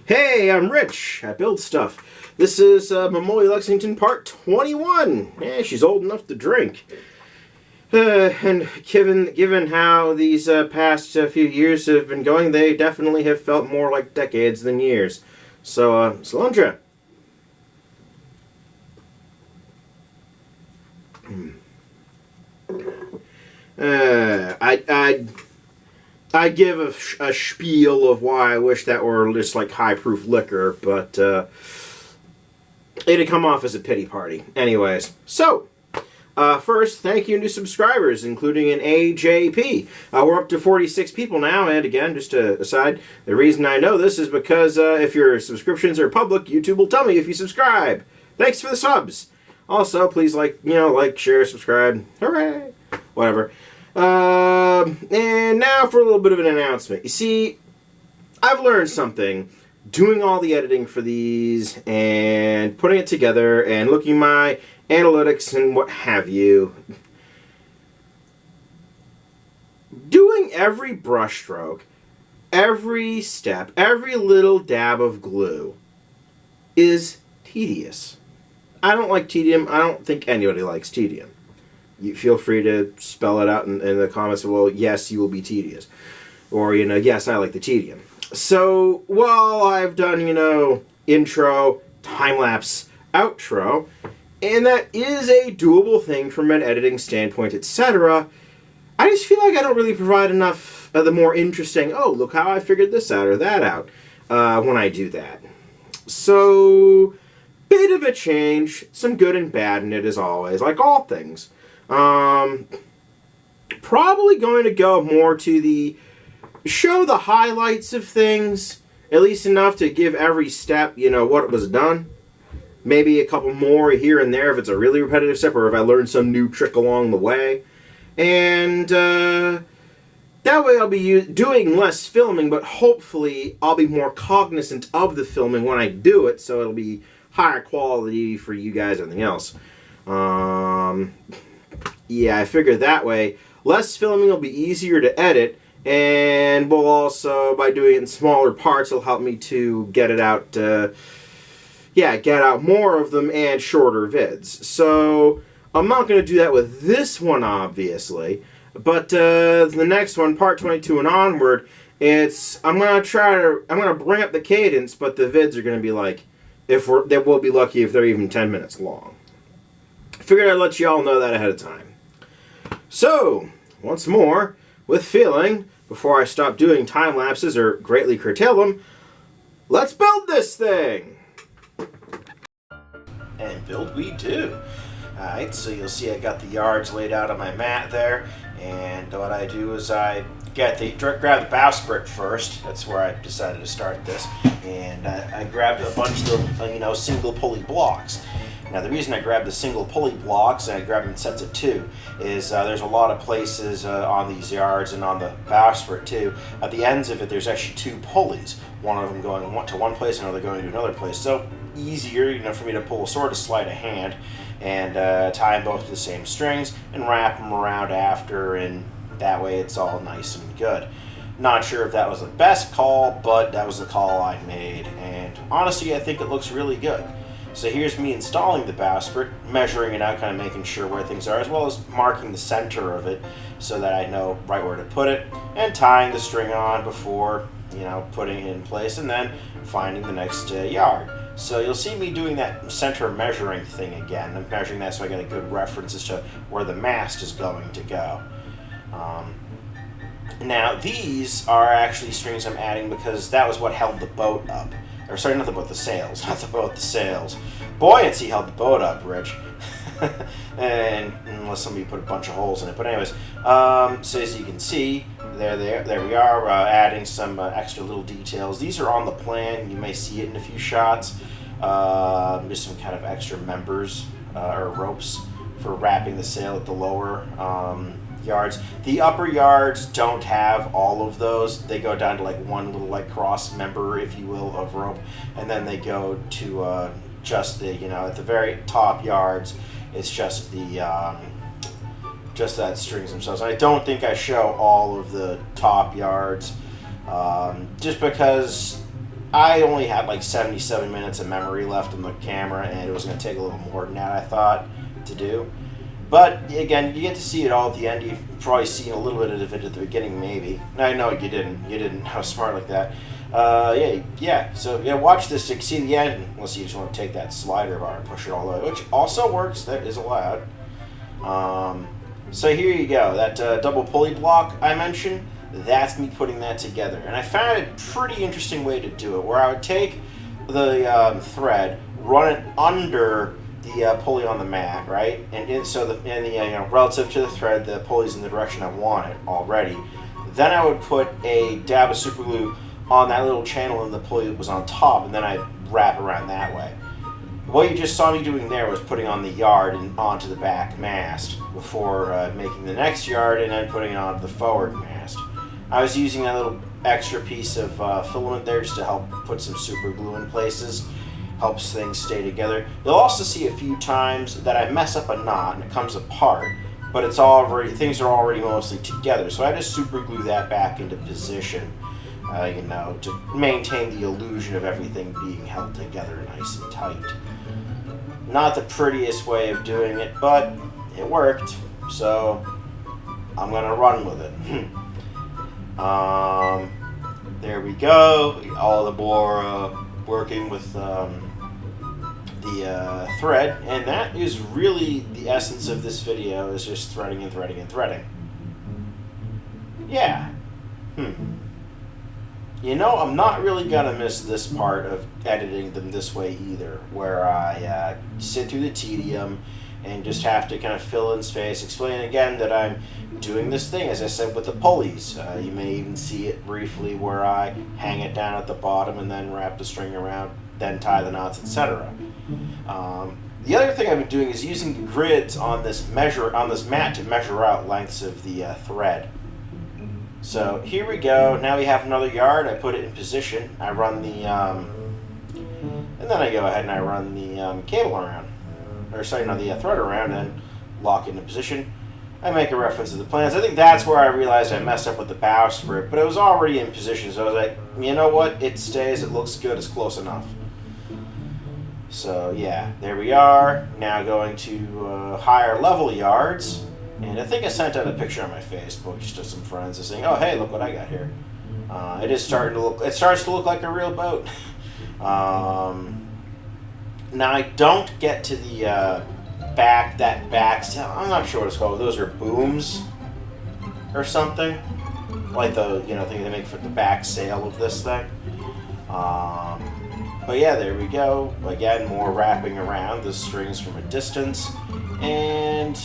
Hey, I'm Rich. I build stuff. This is Mamoli Lexington part 21. Yeah, she's old enough to drink. And given how these past few years have been going, they definitely have felt more like decades than years. So, Salundra. I give a spiel of why I wish that were just like high proof liquor, but it'd come off as a pity party. Anyways, so first, thank you to subscribers, including an AJP. We're up to 46 people now, and again, just to aside, the reason I know this is because if your subscriptions are public, YouTube will tell me if you subscribe. Thanks for the subs. Also, please like, share, subscribe. Hooray! Whatever. And now for a little bit of an announcement. You see, I've learned something doing all the editing for these and putting it together and looking at my analytics and what have you. Doing every brushstroke, every step, every little dab of glue is tedious. I don't like tedium. I don't think anybody likes tedium. You feel free to spell it out in the comments. Well, yes, you will be tedious. Or, yes, I like the tedium. So, while I've done, intro, time-lapse, outro, and that is a doable thing from an editing standpoint, etc., I just feel like I don't really provide enough of the more interesting, oh, look how I figured this out or that out, when I do that. So, bit of a change, some good and bad in it as always, like all things. Probably going to go more to show the highlights of things, at least enough to give every step, what was done. Maybe a couple more here and there if it's a really repetitive step or if I learned some new trick along the way. And that way I'll be doing less filming, but hopefully I'll be more cognizant of the filming when I do it, so it'll be higher quality for you guys and everything else. Yeah, I figured that way, less filming will be easier to edit, and will also, by doing it in smaller parts, will help me to get it out, get out more of them and shorter vids. So, I'm not going to do that with this one, obviously, but the next one, part 22 and onward, I'm going to bring up the cadence, but the vids are going to be like, they will be lucky if they're even 10 minutes long. Figured I'd let you all know that ahead of time. So, once more, with feeling, before I stop doing time lapses or greatly curtail them, let's build this thing! And build we do. Alright, so you'll see I got the yards laid out on my mat there, and what I do is I grab the bowsprit first. That's where I decided to start this, and I grabbed a bunch of single pulley blocks. Now, the reason I grabbed the single pulley blocks, and I grabbed them in sets of 2, is there's a lot of places on these yards and on the bowsprit too. At the ends of it, there's actually 2 pulleys. One of them going to one place, another going to another place. So easier, for me to pull a sort of sleight of hand and tie them both to the same strings and wrap them around after, and that way it's all nice and good. Not sure if that was the best call, but that was the call I made, and honestly, I think it looks really good. So here's me installing the bowsprit, measuring it out, kind of making sure where things are, as well as marking the center of it so that I know right where to put it, and tying the string on before, putting it in place, and then finding the next yard. So you'll see me doing that center measuring thing again. I'm measuring that so I get a good reference as to where the mast is going to go. Now these are actually strings I'm adding because that was what held the boat up. Or sorry, not the boat, the sails. Not the boat, the sails. Buoyancy held the boat up, Rich. And unless somebody put a bunch of holes in it. But anyways, so as you can see, there we are, adding some extra little details. These are on the plan. You may see it in a few shots. Just some kind of extra members or ropes for wrapping the sail at the lower yards. The upper yards don't have all of those. They go down to like one little cross member, if you will, of rope, and then they go to just the at the very top yards. It's just the just that strings themselves. I don't think I show all of the top yards, just because I only had like 77 minutes of memory left on the camera, and it was going to take a little more than that, I thought, to do. But again, you get to see it all at the end. You've probably seen a little bit of it at the beginning, maybe. No, no, you didn't. You didn't. I was smart like that. Yeah. So yeah, watch this to see the end. Unless you just want to take that slider bar and push it all the way, which also works. That is allowed. So here you go. That double pulley block I mentioned. That's me putting that together, and I found a pretty interesting way to do it, where I would take the thread, run it under the pulley on the mat, right? Relative to the thread, the pulley's in the direction I want it already. Then I would put a dab of super glue on that little channel, and the pulley was on top, and then I'd wrap around that way. What you just saw me doing there was putting on the yard and onto the back mast before making the next yard and then putting it onto the forward mast. I was using that little extra piece of filament there just to help put some super glue in places. Helps things stay together. You'll also see a few times that I mess up a knot and it comes apart, but things are already mostly together. So I just super glue that back into position, to maintain the illusion of everything being held together nice and tight. Not the prettiest way of doing it, but it worked, so I'm gonna run with it. There we go. All the more working with the thread, and that is really the essence of this video, is just threading and threading and threading. Yeah. I'm not really gonna miss this part of editing them this way either, where I sit through the tedium and just have to kind of fill in space, explain again that I'm doing this thing, as I said, with the pulleys. You may even see it briefly where I hang it down at the bottom and then wrap the string around, then tie the knots, etc. The other thing I've been doing is using grids on this mat to measure out lengths of the thread. So here we go. Now we have another yard. I put it in position. I run the, and then I go ahead and I run the cable around, the thread around, and lock it into position. I make a reference to the plans. I think that's where I realized I messed up with the bowsprit, but it was already in position, so I was like, you know what? It stays. It looks good. It's close enough. So yeah, there we are. Now going to higher level yards. And I think I sent out a picture on my Facebook just to some friends and saying, "Oh, hey, look what I got here." It starts to look like a real boat. Now I don't get to the back. I'm not sure what it's called. Those are booms or something, like the thing they make for the back sail of this thing. But yeah, there we go. Again, more wrapping around the strings from a distance, and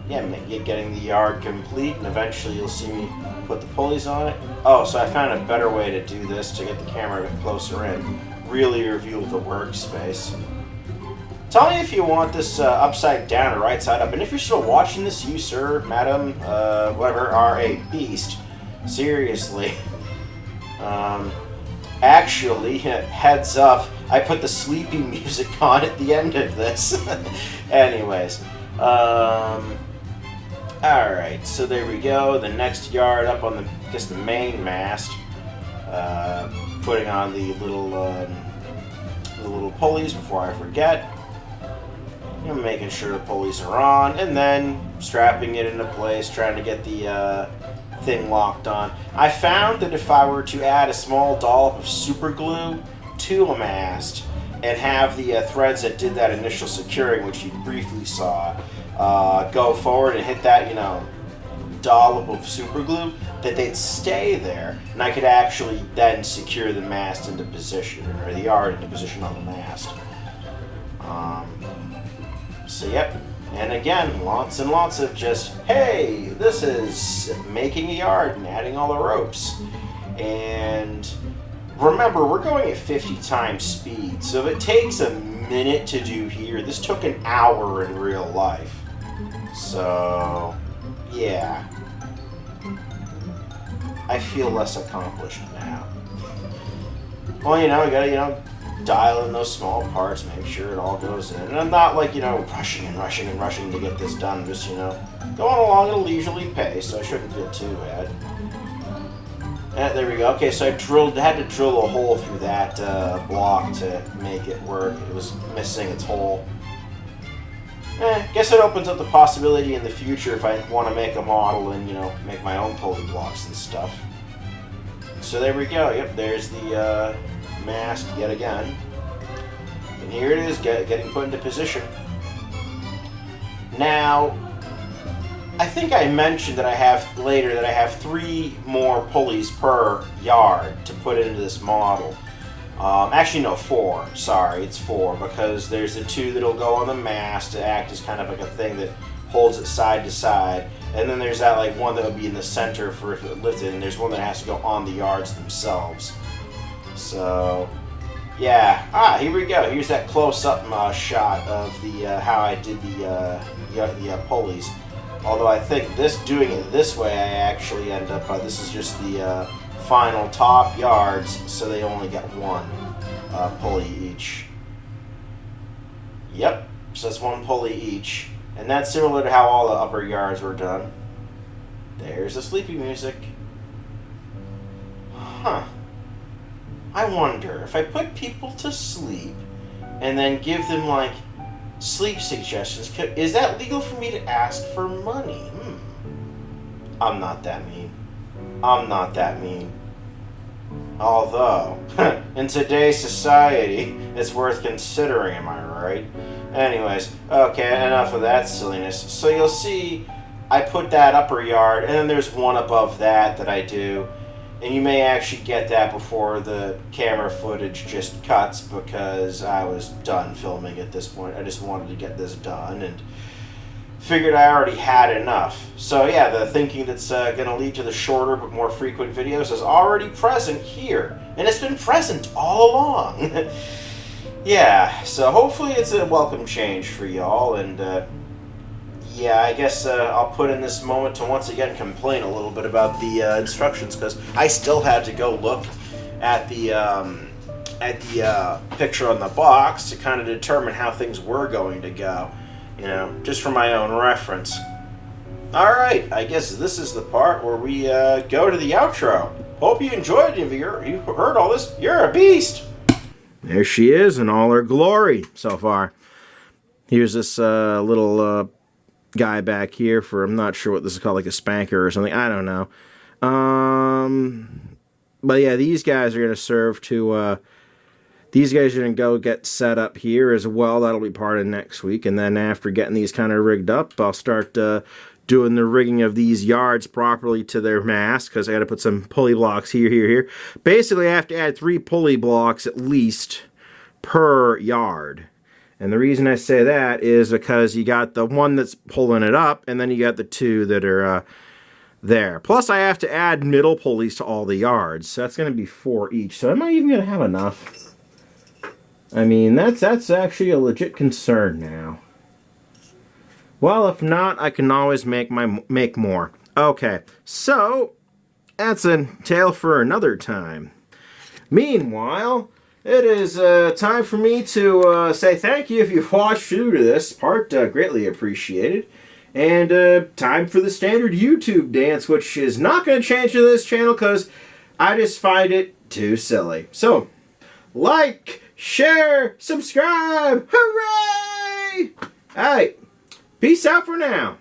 yeah, getting the yard complete, and eventually you'll see me put the pulleys on it. Oh, so I found a better way to do this to get the camera a bit closer in, really reveal the workspace. Tell me if you want this upside down or right side up, and if you're still watching this, you, sir, madam, whatever, are a beast. Seriously. Actually, heads up, I put the sleeping music on at the end of this. Anyways. Alright, so there we go. The next yard up on the main mast. Putting on the little pulleys before I forget. Making sure the pulleys are on, and then strapping it into place, trying to get the thing locked on. I found that if I were to add a small dollop of super glue to a mast and have the threads that did that initial securing, which you briefly saw, go forward and hit that, dollop of super glue, that they'd stay there, and I could actually then secure the mast into position, or the yard into position on the mast. So yep, and again, lots and lots of just, hey, this is making a yard and adding all the ropes. And remember, we're going at 50 times speed, so if it takes a minute to do here, this took an hour in real life. So, yeah. I feel less accomplished now. Well, we gotta, dial in those small parts, make sure it all goes in. And I'm not like, rushing to get this done. Just, going along at a leisurely pace, so I shouldn't feel too bad. There we go. Okay, so I had to drill a hole through that block to make it work. It was missing its hole. Guess it opens up the possibility in the future if I want to make a model and, you know, make my own pulley blocks and stuff. So there we go. Yep, there's the mast yet again. And here it is, getting put into position. Now, I think I mentioned that I have 3 more pulleys per yard to put into this model. Actually, no, 4. Sorry, it's 4 because there's the 2 that'll go on the mast to act as kind of like a thing that holds it side to side, and then there's that like one that would be in the center for if it lifted, and there's one that has to go on the yards themselves. So, yeah. Here we go. Here's that close-up shot of the how I did the pulleys. Although I think doing it this way, I actually end up. This is just the final top yards, so they only get 1 pulley each. Yep, so that's 1 pulley each, and that's similar to how all the upper yards were done. There's the sleepy music. Huh. I wonder if I put people to sleep and then give them like sleep suggestions, is that legal for me to ask for money? I'm not that mean. I'm not that mean. Although, in today's society, it's worth considering, am I right? Anyways, okay, enough of that silliness. So you'll see, I put that upper yard, and then there's one above that I do. And you may actually get that before the camera footage just cuts because I was done filming at this point. I just wanted to get this done and figured I already had enough. So yeah, the thinking that's going to lead to the shorter but more frequent videos is already present here. And it's been present all along. Yeah, so hopefully it's a welcome change for y'all. And yeah, I guess I'll put in this moment to once again complain a little bit about the instructions, because I still had to go look at the picture on the box to kind of determine how things were going to go. You know, just for my own reference. Alright, I guess this is the part where we go to the outro. Hope you enjoyed it. If you heard all this, you're a beast. There she is in all her glory so far. Here's this little guy back here for, I'm not sure what this is called, like a spanker or something. I don't know. But yeah, these guys are going to serve to... These guys are going to go get set up here as well. That'll be part of next week. And then after getting these kind of rigged up, I'll start doing the rigging of these yards properly to their mast, because I got to put some pulley blocks here. Basically, I have to add 3 pulley blocks at least per yard. And the reason I say that is because you got the one that's pulling it up, and then you got the 2 that are there. Plus, I have to add middle pulleys to all the yards. So that's going to be 4 each. So am I even going to have enough? I mean, that's actually a legit concern now. Well, if not, I can always make more. Okay, so that's a tale for another time. Meanwhile, it is time for me to say thank you if you've watched through to this part. Greatly appreciated. And time for the standard YouTube dance, which is not going to change to this channel because I just find it too silly. So, like, share, subscribe, hooray! Alright, peace out for now.